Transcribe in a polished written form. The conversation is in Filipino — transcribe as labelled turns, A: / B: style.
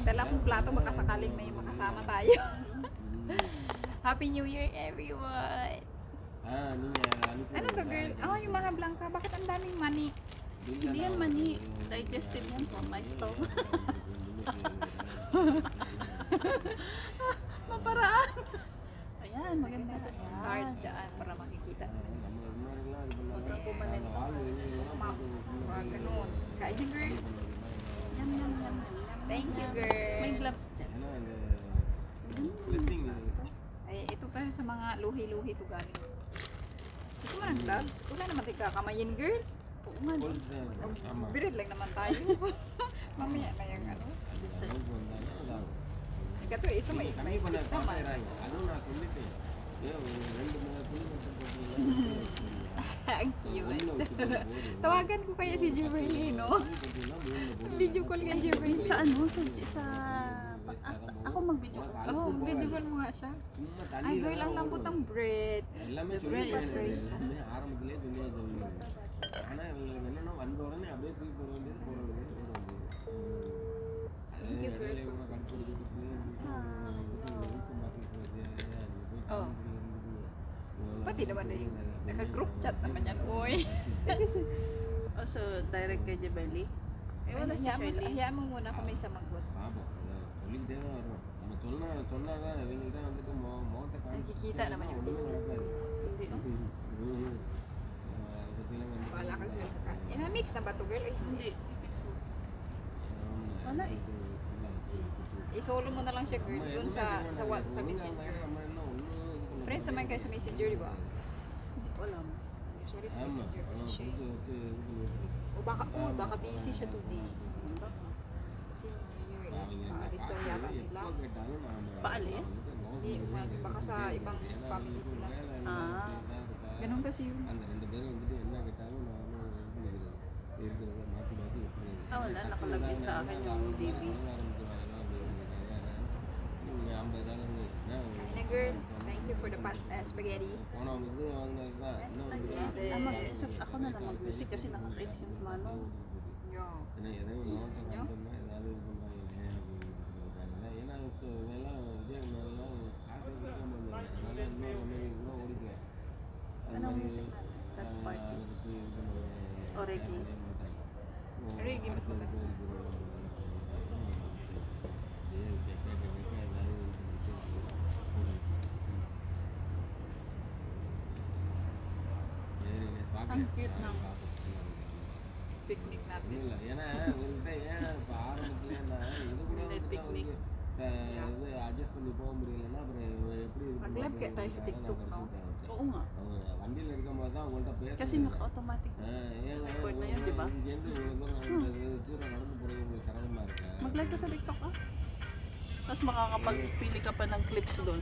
A: Dala akong plato, baka sakaling may makasama tayo. Happy New Year, everyone! Ano to, girl? Oh, yung mga blanca. Bakit ang daming mani?
B: Hindi yan mani. Digestive yan po. My stomach. Maparaan. Ayan, maganda.
A: Start dyan para makikita.
B: Huwag kang pumanin.
A: Mga ganun. Kain niyo, girl.
B: Yum, yum, yum, yum.
A: Thank you, girl.
B: May gloves dyan.
A: Ay, ito pa sa mga luhi-luhi to galing. Gusto mo ng gloves? Wala naman tayo kakamayin, girl.
B: Oo nga.
A: Birid lang naman tayo. Mamaya na yung ano. Ikaw to, iso may stick naman. Ang cute. Tawagan ko kaya si Juberly, no? Video call kay Juberly.
B: Sa ano? Sa ako mag-video ko.
A: Oh, video call mo nga siya. Ay, girl, ang lambot ng bread. The bread is very soft. Thank you, girl. Oh. Pati naman na yung naka-group chat naman yan, oy.
B: Oh, so direct kay Jebeli? Eh, wala si Shirley.
A: Hayaan mo muna kung may isa magot. Nakikita naman yung video.
B: Hindi, oh.
A: Wala ka, girl. Ina-mix na ba ito, girl? Eh,
B: Hindi. I-fix mo. Wala eh.
A: isolo mo na lang siya, girl, dun sa messenger. Friends naman kayo sa messenger, di ba?
B: Hindi ko alam.
A: Usually sa messenger kasi siya. O baka busy siya today. Kasi New Year, paalis daw yata sila.
B: Paalis?
A: Hindi, baka sa ibang family sila.
B: Ah.
A: Ganun kasi yun.
B: Ah, wala. Nakalagin sa akin yung DB.
A: Kain na, girl. Thank you for the spaghetti.
B: Ako na lang mag-music kasi nakakainis yung manong.
A: Yo. Yo.
B: Anong music na? That's party. O reggae.
A: Reggae ba talaga?
B: Ang cute ng
A: Picnic natin. Mag-live kaya tayo sa TikTok, no?
B: Oo nga. Kasi naka-automatic record na yun, di ba? Mag-live ka sa TikTok, ah. Tapos makakapagpili ka pa ng clips doon.